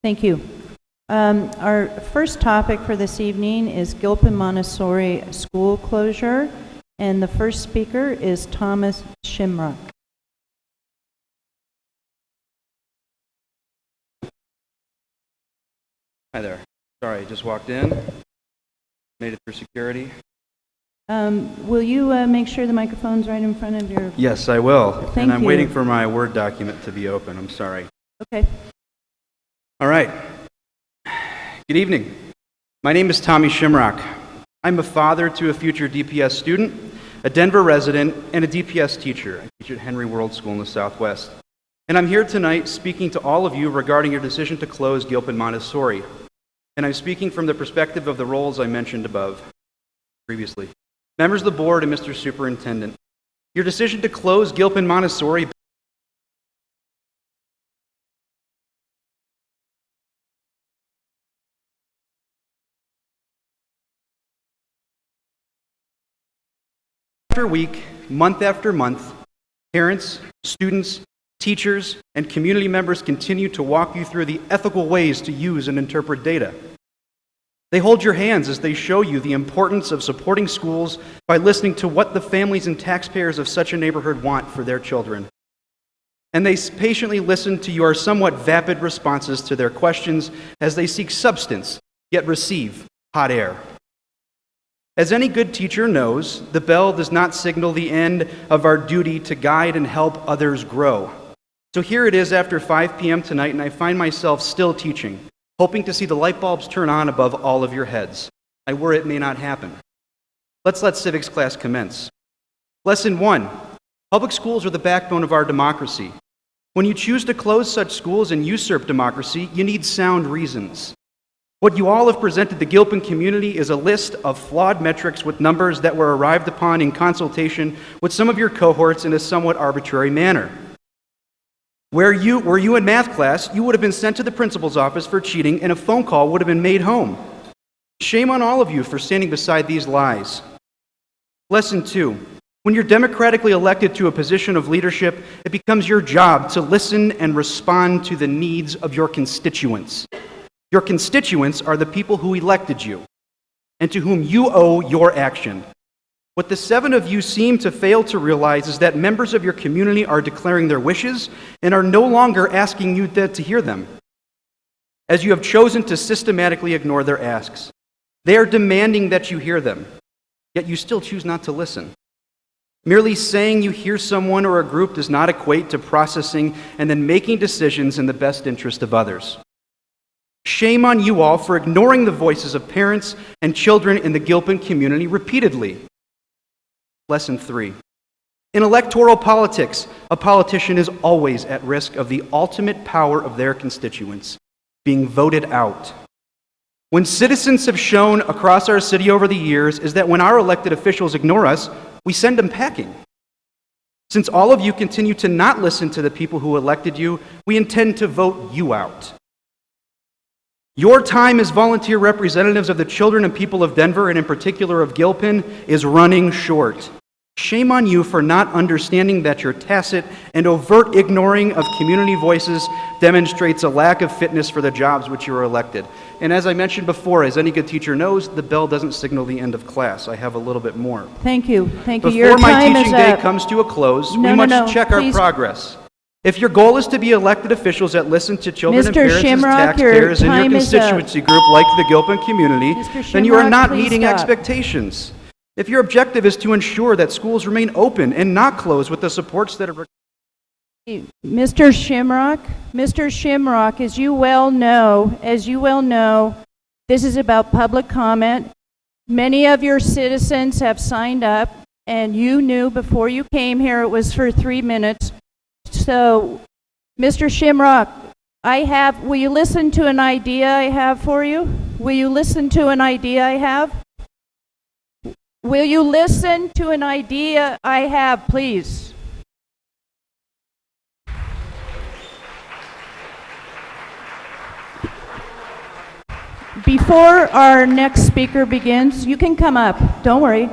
Thank you. Our first topic for this evening is Gilpin Montessori school closure, and the first speaker is Thomas Shimrock. Hi there. Sorry, I just walked in, made it through security. Will you make sure the microphone's right in front of your... Yes, I will. Thank and I'm you. waiting for my Word document to be open. I'm sorry. Okay. All right. Good evening. My name is Tommy Shimrock. I'm a father to a future DPS student, a Denver resident, and a DPS teacher. I teach at Henry World School in the Southwest. And I'm here tonight speaking to all of you regarding your decision to close Gilpin Montessori. And I'm speaking from the perspective of the roles I mentioned above previously. Members of the board and Mr. Superintendent, your decision to close Gilpin Montessori after week, month after month, parents, students, teachers, and community members continue to walk you through the ethical ways to use and interpret data. They hold your hands as they show you the importance of supporting schools by listening to what the families and taxpayers of such a neighborhood want for their children. And they patiently listen to your somewhat vapid responses to their questions as they seek substance, yet receive hot air. As any good teacher knows, the bell does not signal the end of our duty to guide and help others grow. So here it is after 5 p.m. tonight, and I find myself still teaching, hoping to see the light bulbs turn on above all of your heads. I worry it may not happen. Let's let civics class commence. Lesson 1. Public schools are the backbone of our democracy. When you choose to close such schools and usurp democracy, you need sound reasons. What you all have presented the Gilpin community is a list of flawed metrics with numbers that were arrived upon in consultation with some of your cohorts in a somewhat arbitrary manner. Were you in math class, you would have been sent to the principal's office for cheating and a phone call would have been made home. Shame on all of you for standing beside these lies. Lesson 2. When you're democratically elected to a position of leadership, it becomes your job to listen and respond to the needs of your constituents. Your constituents are the people who elected you and to whom you owe your action. What the 7 of you seem to fail to realize is that members of your community are declaring their wishes and are no longer asking you to hear them, as you have chosen to systematically ignore their asks. They are demanding that you hear them, yet you still choose not to listen. Merely saying you hear someone or a group does not equate to processing and then making decisions in the best interest of others. Shame on you all for ignoring the voices of parents and children in the Gilpin community repeatedly. Lesson 3. In electoral politics, a politician is always at risk of the ultimate power of their constituents, being voted out. When citizens have shown across our city over the years is that when our elected officials ignore us, we send them packing. Since all of you continue to not listen to the people who elected you, we intend to vote you out. Your time as volunteer representatives of the children and people of Denver, and in particular of Gilpin, is running short. Shame on you for not understanding that your tacit and overt ignoring of community voices demonstrates a lack of fitness for the jobs which you are elected. And as I mentioned before, as any good teacher knows, the bell doesn't signal the end of class. I have a little bit more. Thank you. Thank you. Before my teaching day comes to a close, we must check our Please. Progress. If your goal is to be elected officials that listen to children and Mr. parents as Shimrock, taxpayers in your your time is up. constituency group like the Gilpin community, Mr. then you are Shimrock, not please meeting stop. expectations. If your objective is to ensure that schools remain open and not closed with the supports that are... Mr. Shimrock, as you well know, this is about public comment. Many of your citizens have signed up, and you knew before you came here it was for 3 minutes. So, Mr. Shimrock, will you listen to an idea I have for you? Will you listen to an idea I have? Will you listen to an idea I have, please? Before our next speaker begins, you can come up, don't worry.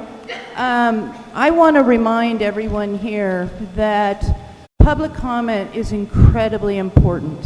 I want to remind everyone here that public comment is incredibly important.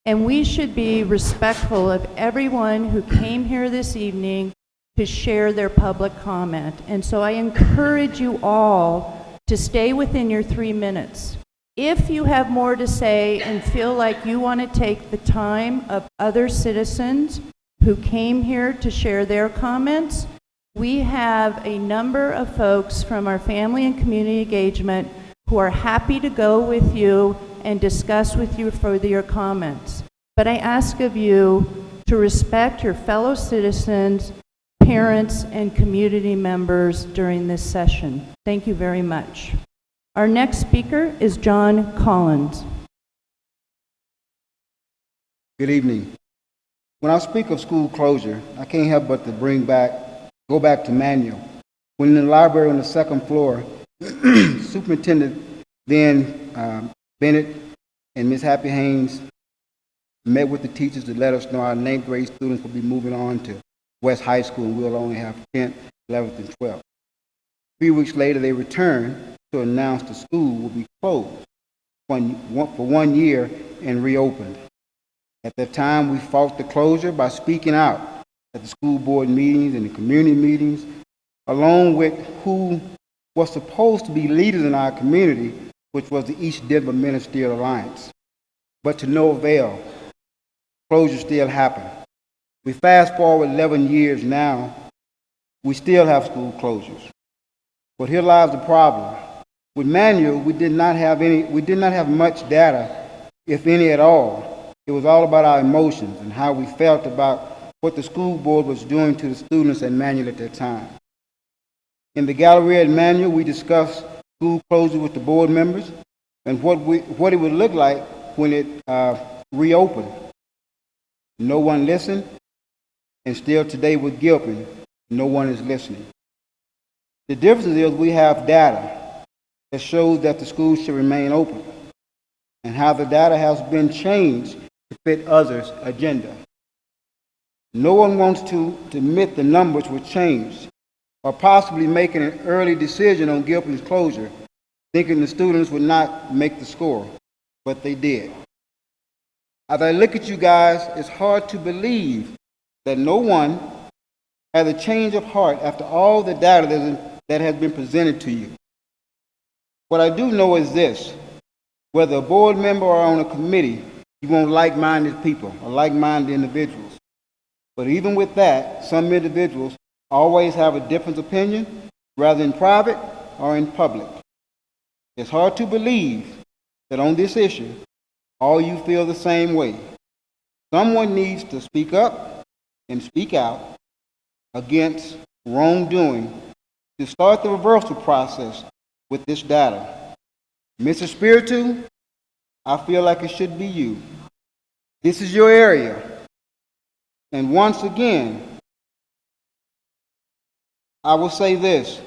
And we should be respectful of everyone who came here this evening to share their public comment. And so I encourage you all to stay within your 3 minutes. If you have more to say and feel like you want to take the time of other citizens who came here to share their comments, we have a number of folks from our family and community engagement who are happy to go with you and discuss with you further your comments. But I ask of you to respect your fellow citizens, parents, and community members during this session. Thank you very much. Our next speaker is John Collins. Good evening. When I speak of school closure, I can't help but to go back to Manual. When in the library on the second floor, Superintendent then Bennett and Ms. Happy Haynes met with the teachers to let us know our 9th grade students will be moving on to West High School and we'll only have 10th, 11th, and 12th. 3 weeks later, they returned to announce the school will be closed for 1 year and reopened. At that time, we fought the closure by speaking out at the school board meetings and the community meetings, along with who was supposed to be leaders in our community, which was the East Denver Ministerial Alliance. But to no avail, closure still happened. We fast forward 11 years now, we still have school closures. But here lies the problem. With Manual, we did not have much data, if any at all. It was all about our emotions and how we felt about what the school board was doing to the students at Manual at that time. In the gallery at Manual, we discussed school closure with the board members and what it would look like when it reopened. No one listened, and still today with Gilpin, no one is listening. The difference is we have data that shows that the schools should remain open and how the data has been changed to fit others' agenda. No one wants to admit the numbers were changed or possibly making an early decision on Gilpin's closure, thinking the students would not make the score, but they did. As I look at you guys, it's hard to believe that no one has a change of heart after all the data that has been presented to you. What I do know is this: whether a board member or on a committee, you want like-minded people or like-minded individuals. But even with that, some individuals always have a different opinion, whether in private or in public. It's hard to believe that on this issue, all you feel the same way. Someone needs to speak up and speak out against wrongdoing to start the reversal process with this data. Mr. Spiritu, I feel like it should be you. This is your area. And once again, I will say this: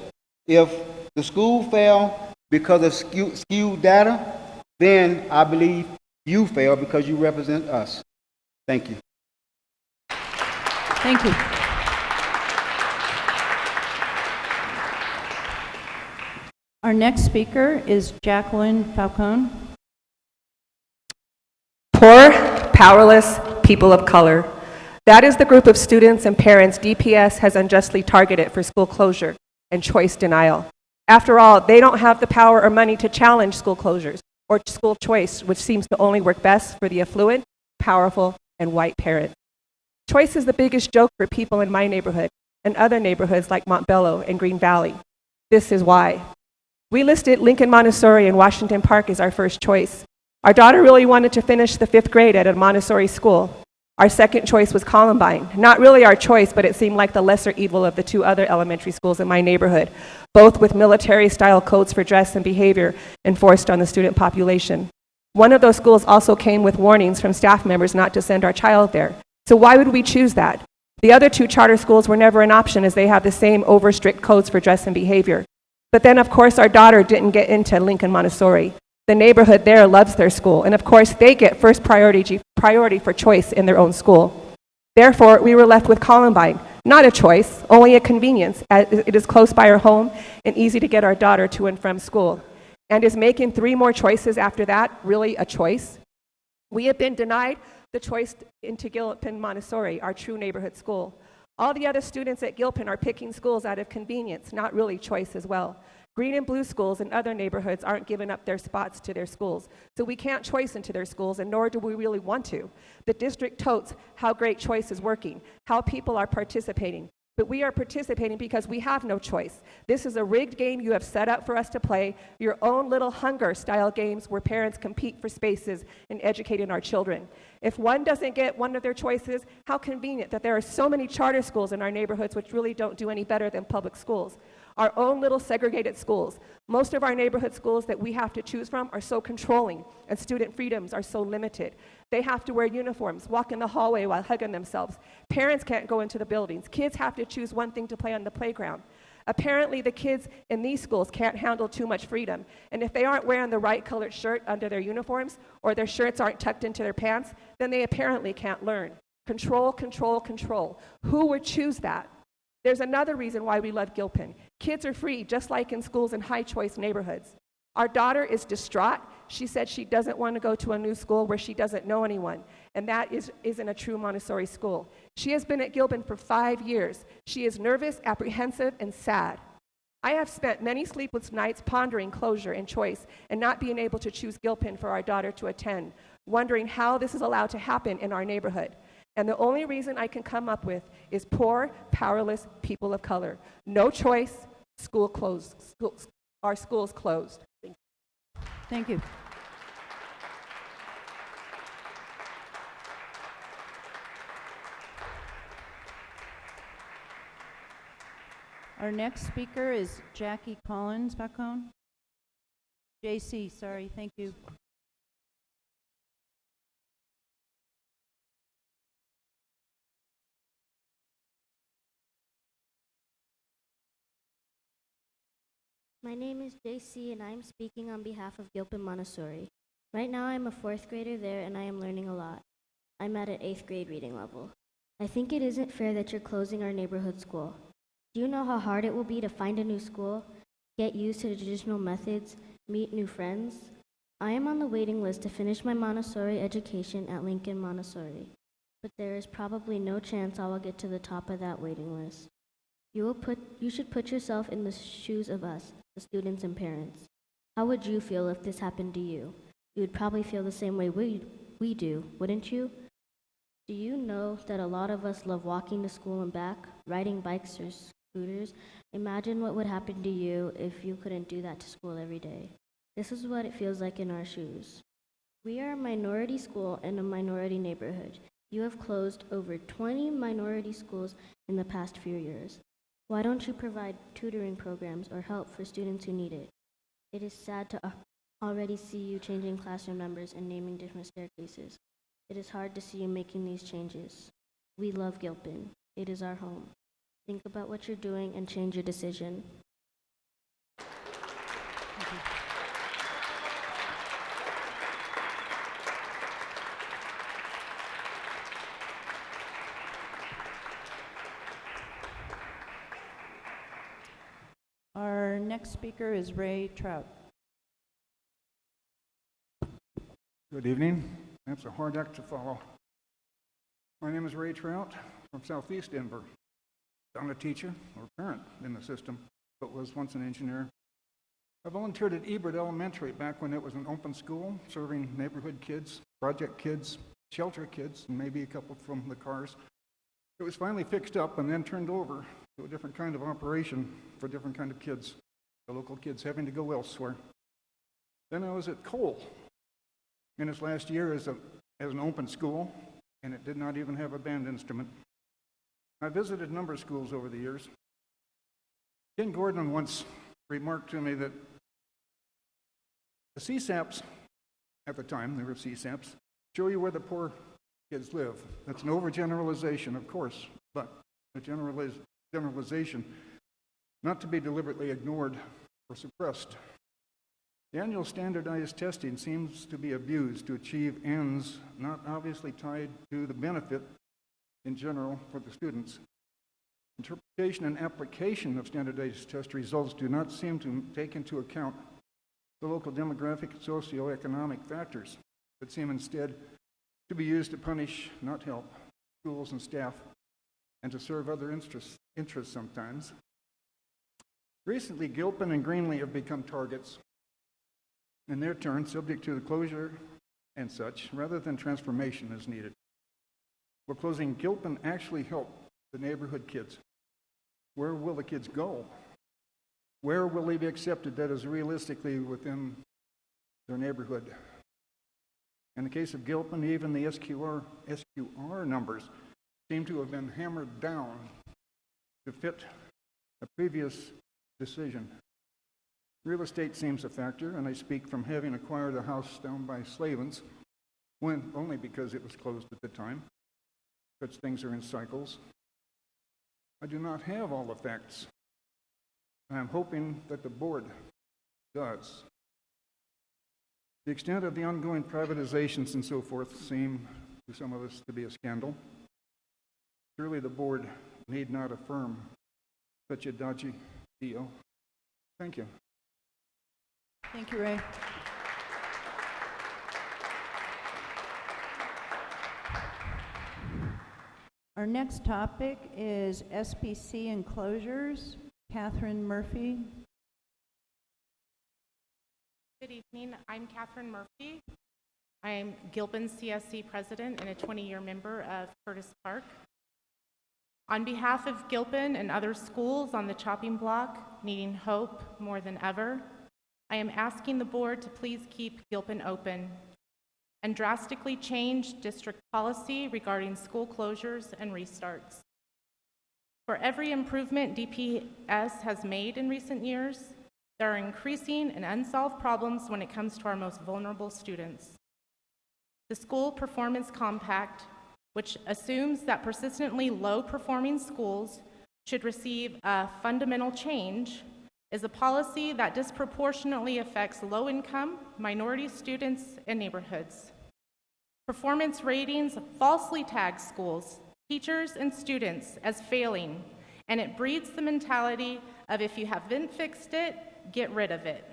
if the school failed because of skewed data, then I believe you failed because you represent us. Thank you. Thank you. Our next speaker is Jacqueline Falcone. Poor, powerless people of color. That is the group of students and parents DPS has unjustly targeted for school closure and choice denial. After all, they don't have the power or money to challenge school closures or school choice, which seems to only work best for the affluent, powerful, and white parent. Choice is the biggest joke for people in my neighborhood and other neighborhoods like Montbello and Green Valley. This is why. We listed Lincoln Montessori in Washington Park as our first choice. Our daughter really wanted to finish the 5th grade at a Montessori school. Our second choice was Columbine. Not really our choice, but it seemed like the lesser evil of the 2 other elementary schools in my neighborhood, both with military-style codes for dress and behavior enforced on the student population. One of those schools also came with warnings from staff members not to send our child there. So why would we choose that? The other 2 charter schools were never an option, as they have the same over-strict codes for dress and behavior. But then, of course, our daughter didn't get into Lincoln Montessori. The neighborhood there loves their school, and of course, they get first priority for choice in their own school. Therefore, we were left with Columbine, not a choice, only a convenience, as it is close by our home and easy to get our daughter to and from school. And is making 3 more choices after that really a choice? We have been denied the choice into Gilpin Montessori, our true neighborhood school. All the other students at Gilpin are picking schools out of convenience, not really choice as well. Green and blue schools in other neighborhoods aren't giving up their spots to their schools, so we can't choice into their schools, and nor do we really want to. The district totes how great choice is working, how people are participating. But we are participating because we have no choice. This is a rigged game you have set up for us to play, your own little hunger-style games where parents compete for spaces in educating our children. If one doesn't get one of their choices, how convenient that there are so many charter schools in our neighborhoods which really don't do any better than public schools. Our own little segregated schools. Most of our neighborhood schools that we have to choose from are so controlling, and student freedoms are so limited. They have to wear uniforms, walk in the hallway while hugging themselves. Parents can't go into the buildings. Kids have to choose one thing to play on the playground. Apparently, the kids in these schools can't handle too much freedom, and if they aren't wearing the right colored shirt under their uniforms, or their shirts aren't tucked into their pants, then they apparently can't learn. Control, control, control. Who would choose that? There's another reason why we love Gilpin. Kids are free, just like in schools in high-choice neighborhoods. Our daughter is distraught. She said she doesn't want to go to a new school where she doesn't know anyone, and that isn't a true Montessori school. She has been at Gilpin for 5 years. She is nervous, apprehensive, and sad. I have spent many sleepless nights pondering closure and choice and not being able to choose Gilpin for our daughter to attend, wondering how this is allowed to happen in our neighborhood. And the only reason I can come up with is poor, powerless people of color. No choice, school closed. Our schools closed. Thank you. Our next speaker is Jackie Collins, back home. JC, sorry, thank you. My name is JC and I am speaking on behalf of Gilpin Montessori. Right now I am a 4th grader there and I am learning a lot. I'm at an 8th grade reading level. I think it isn't fair that you're closing our neighborhood school. Do you know how hard it will be to find a new school, get used to the traditional methods, meet new friends? I am on the waiting list to finish my Montessori education at Lincoln Montessori, but there is probably no chance I will get to the top of that waiting list. You should put yourself in the shoes of us, the students and parents. How would you feel if this happened to you? You would probably feel the same way we do, wouldn't you? Do you know that a lot of us love walking to school and back, riding bikes or scooters? Imagine what would happen to you if you couldn't do that to school every day. This is what it feels like in our shoes. We are a minority school in a minority neighborhood. You have closed over 20 minority schools in the past few years. Why don't you provide tutoring programs or help for students who need it? It is sad to already see you changing classroom numbers and naming different staircases. It is hard to see you making these changes. We love Gilpin. It is our home. Think about what you're doing and change your decision. Our next speaker is Ray Trout. Good evening. That's a hard act to follow. My name is Ray Trout from Southeast Denver. I'm a teacher or parent in the system, but was once an engineer. I volunteered at Ebert Elementary back when it was an open school, serving neighborhood kids, project kids, shelter kids, and maybe a couple from the cars. It was finally fixed up and then turned over to a different kind of operation for different kind of kids, the local kids having to go elsewhere. Then I was at Cole in its last year as an open school, and it did not even have a band instrument. I visited a number of schools over the years. Ken Gordon once remarked to me that the CSAPs, at the time, they were CSAPs, show you where the poor kids live. That's an overgeneralization, of course, but a generalization not to be deliberately ignored or suppressed. The annual standardized testing seems to be abused to achieve ends not obviously tied to the benefit in general for the students. Interpretation and application of standardized test results do not seem to take into account the local demographic and socioeconomic factors, but seem instead to be used to punish, not help, schools and staff, and to serve other interests sometimes. Recently, Gilpin and Greenlee have become targets, in their turn, subject to the closure and such, rather than transformation is needed. Will closing Gilpin actually help the neighborhood kids? Where will the kids go? Where will they be accepted that is realistically within their neighborhood? In the case of Gilpin, even the SQR numbers seem to have been hammered down to fit a previous decision. Real estate seems a factor, and I speak from having acquired a house down by Slavens, when only because it was closed at the time. Such things are in cycles. I do not have all the facts. I'm hoping that the board does. The extent of the ongoing privatizations and so forth seem to some of us to be a scandal. Surely the board need not affirm such a dodgy deal. Thank you. Thank you, Ray. Our next topic is SPC enclosures. Catherine Murphy. Good evening. I'm Catherine Murphy. I'm Gilpin CSC president and a 20-year member of Curtis Park. On behalf of Gilpin and other schools on the chopping block needing hope more than ever, I am asking the board to please keep Gilpin open and drastically change district policy regarding school closures and restarts. For every improvement DPS has made in recent years, there are increasing and unsolved problems when it comes to our most vulnerable students. The School Performance Compact, which assumes that persistently low-performing schools should receive a fundamental change, is a policy that disproportionately affects low-income, minority students, and neighborhoods. Performance ratings falsely tag schools, teachers, and students as failing, and it breeds the mentality of if you haven't fixed it, get rid of it.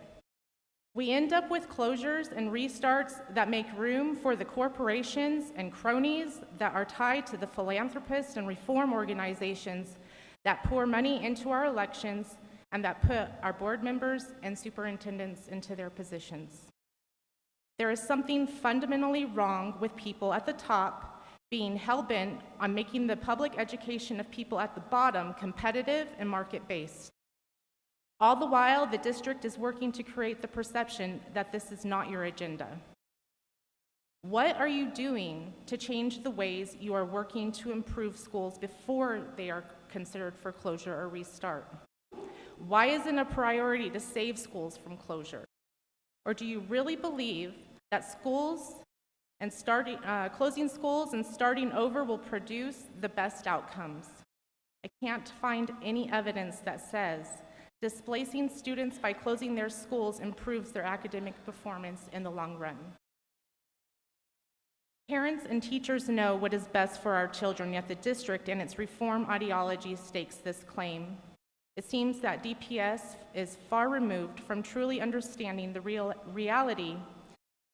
We end up with closures and restarts that make room for the corporations and cronies that are tied to the philanthropists and reform organizations that pour money into our elections and that put our board members and superintendents into their positions. There is something fundamentally wrong with people at the top being hell-bent on making the public education of people at the bottom competitive and market-based. All the while, the district is working to create the perception that this is not your agenda. What are you doing to change the ways you are working to improve schools before they are considered for closure or restart? Why isn't it a priority to save schools from closure? Or do you really believe that schools and closing schools and starting over will produce the best outcomes? I can't find any evidence that says displacing students by closing their schools improves their academic performance in the long run. Parents and teachers know what is best for our children, yet the district and its reform ideology stakes this claim. It seems that DPS is far removed from truly understanding the reality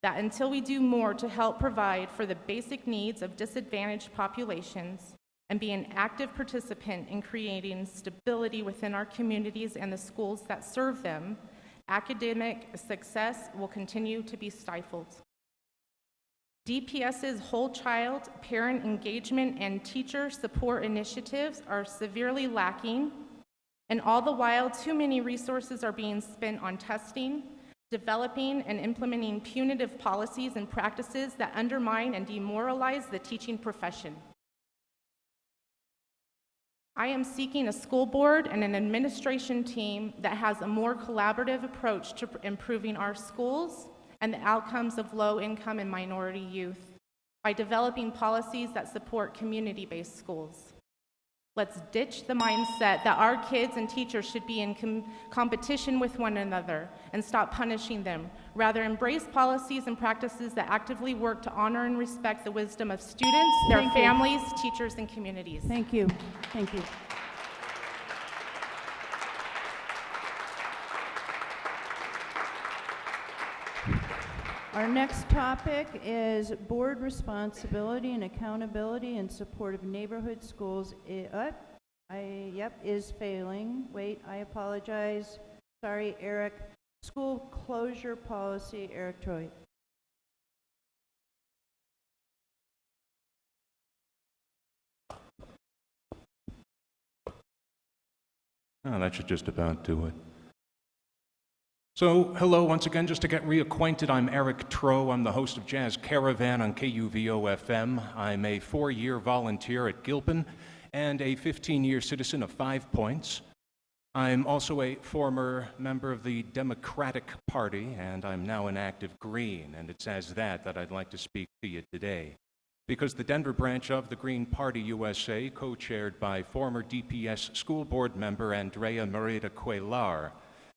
that until we do more to help provide for the basic needs of disadvantaged populations and be an active participant in creating stability within our communities and the schools that serve them, academic success will continue to be stifled. DPS's whole child, parent engagement, and teacher support initiatives are severely lacking, and all the while, too many resources are being spent on testing, developing, and implementing punitive policies and practices that undermine and demoralize the teaching profession. I am seeking a school board and an administration team that has a more collaborative approach to improving our schools and the outcomes of low-income and minority youth by developing policies that support community-based schools. Let's ditch the mindset that our kids and teachers should be in competition with one another and stop punishing them. Rather, embrace policies and practices that actively work to honor and respect the wisdom of students, their families, teachers, and communities. Thank you. Thank you. Our next topic is board responsibility and accountability in support of neighborhood schools. Is failing. Wait, I apologize. Sorry, Eric. School closure policy, Eric Troy. Oh, that should just about do it. So, hello once again, just to get reacquainted, I'm Eric Troe. I'm the host of Jazz Caravan on KUVO-FM. I'm a 4-year volunteer at Gilpin and a 15-year citizen of 5 Points. I'm also a former member of the Democratic Party, and I'm now an active Green, and it's as that I'd like to speak to you today. Because the Denver branch of the Green Party USA, co-chaired by former DPS school board member Andrea Merida Cuellar,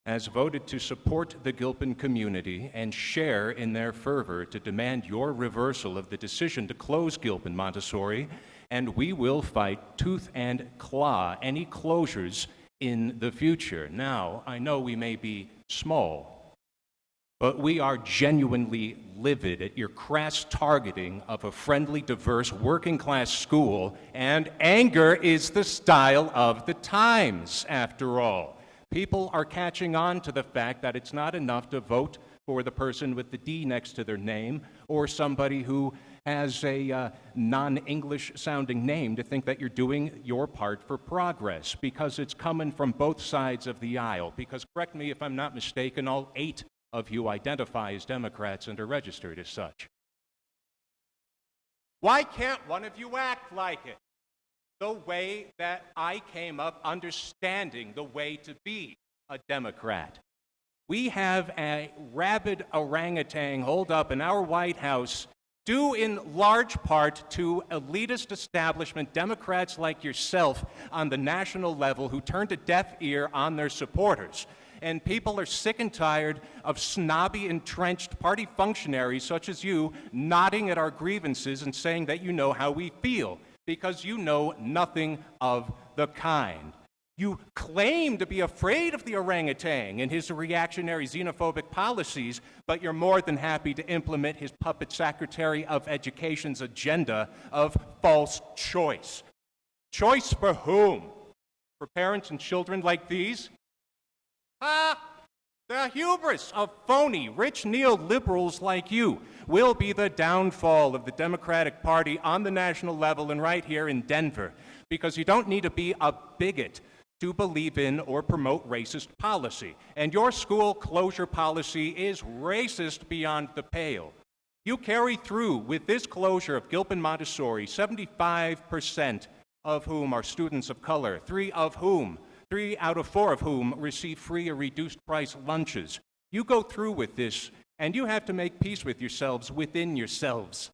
has voted to support the Gilpin community and share in their fervor to demand your reversal of the decision to close Gilpin Montessori, and we will fight tooth and claw any closures in the future. Now, I know we may be small, but we are genuinely livid at your crass targeting of a friendly, diverse, working-class school, and anger is the style of the times, after all. People are catching on to the fact that it's not enough to vote for the person with the D next to their name or somebody who has a non-English sounding name to think that you're doing your part for progress, because it's coming from both sides of the aisle. Because, correct me if I'm not mistaken, all 8 of you identify as Democrats and are registered as such. Why can't one of you act like it? The way that I came up understanding the way to be a Democrat. We have a rabid orangutan holed up in our White House, due in large part to elitist establishment Democrats like yourself on the national level who turned a deaf ear on their supporters. And people are sick and tired of snobby, entrenched party functionaries such as you nodding at our grievances and saying that you know how we feel, because you know nothing of the kind. You claim to be afraid of the orangutan and his reactionary xenophobic policies, but you're more than happy to implement his puppet Secretary of Education's agenda of false choice. Choice for whom? For parents and children like these? The hubris of phony, rich neoliberals like you will be the downfall of the Democratic Party on the national level and right here in Denver, because you don't need to be a bigot to believe in or promote racist policy. And your school closure policy is racist beyond the pale. You carry through with this closure of Gilpin Montessori, 75% of whom are students of color, 3 out of 4 of whom receive free or reduced price lunches. You go through with this, and you have to make peace with yourselves within yourselves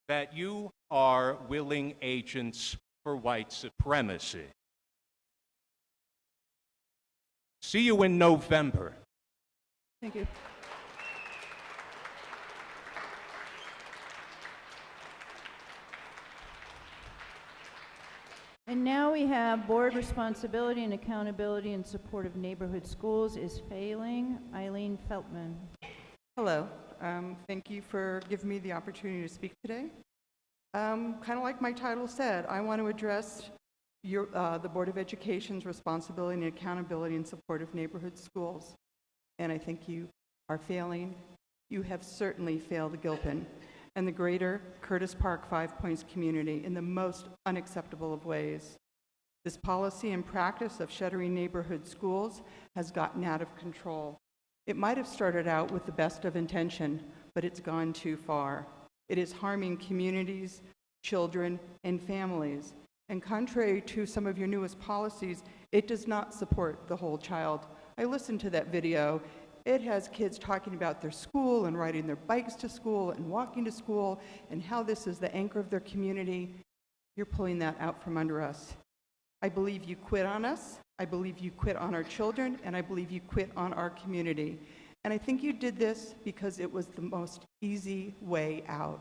that you are willing agents for white supremacy. See you in November. Thank you. And now we have board responsibility and accountability in support of neighborhood schools is failing. Eileen Feltman. Hello. Thank you for giving me the opportunity to speak today. Kind of like my title said, I want to address the Board of Education's responsibility and accountability in support of neighborhood schools. And I think you are failing. You have certainly failed Gilpin and the greater Curtis Park 5 Points community in the most unacceptable of ways. This policy and practice of shuttering neighborhood schools has gotten out of control. It might have started out with the best of intention, but it's gone too far. It is harming communities, children, and families. And contrary to some of your newest policies, it does not support the whole child. I listened to that video. It has kids talking about their school and riding their bikes to school and walking to school and how this is the anchor of their community. You're pulling that out from under us. I believe you quit on us. I believe you quit on our children, and I believe you quit on our community. And I think you did this because it was the most easy way out.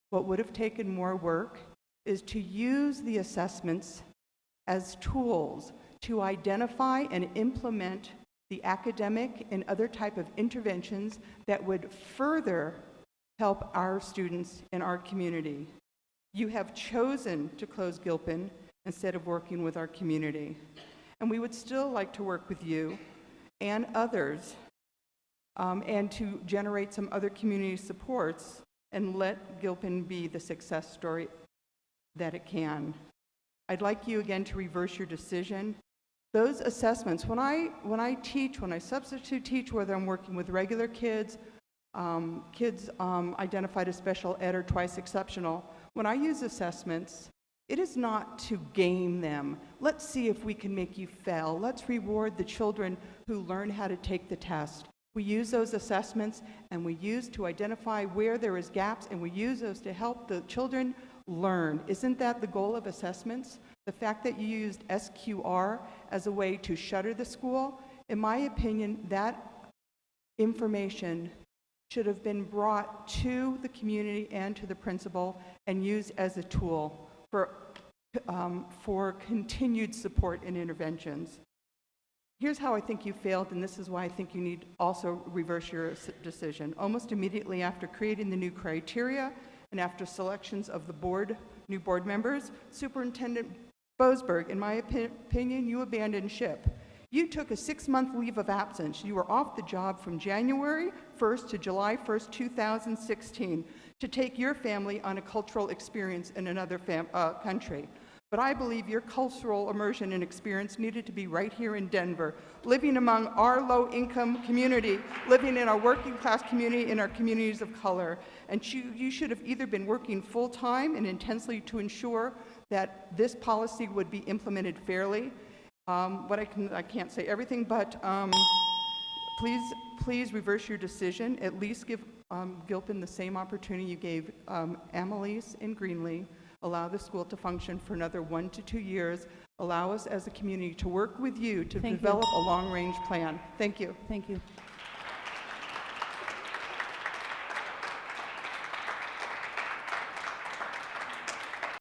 What would have taken more work is to use the assessments as tools to identify and implement the academic and other type of interventions that would further help our students in our community. You have chosen to close Gilpin instead of working with our community. And we would still like to work with you and others and to generate some other community supports and let Gilpin be the success story that it can. I'd like you again to reverse your decision. Those assessments, when I teach, when I substitute teach, whether I'm working with regular kids, kids identified as special ed or twice exceptional, when I use assessments, it is not to game them. Let's see if we can make you fail. Let's reward the children who learn how to take the test. We use those assessments and we use to identify where there is gaps, and we use those to help the children learn. Isn't that the goal of assessments? The fact that you used SQR as a way to shutter the school, in my opinion, that information should have been brought to the community and to the principal and used as a tool for continued support and interventions. Here's how I think you failed, and this is why I think you need also reverse your decision. Almost immediately after creating the new criteria and after selections of the new board members, Superintendent Boasberg, in my opinion, you abandoned ship. You took a 6-month leave of absence. You were off the job from January 1st to July 1st, 2016, to take your family on a cultural experience in another country. But I believe your cultural immersion and experience needed to be right here in Denver, living among our low-income community, living in our working-class community, in our communities of color. And you should have either been working full-time and intensely to ensure that this policy would be implemented fairly. I can't say everything, but please reverse your decision. At least give Gilpin the same opportunity you gave Amelise in Greenlee. Allow the school to function for another 1 to 2 years. Allow us as a community to work with you to develop a long-range plan. Thank you. Thank you.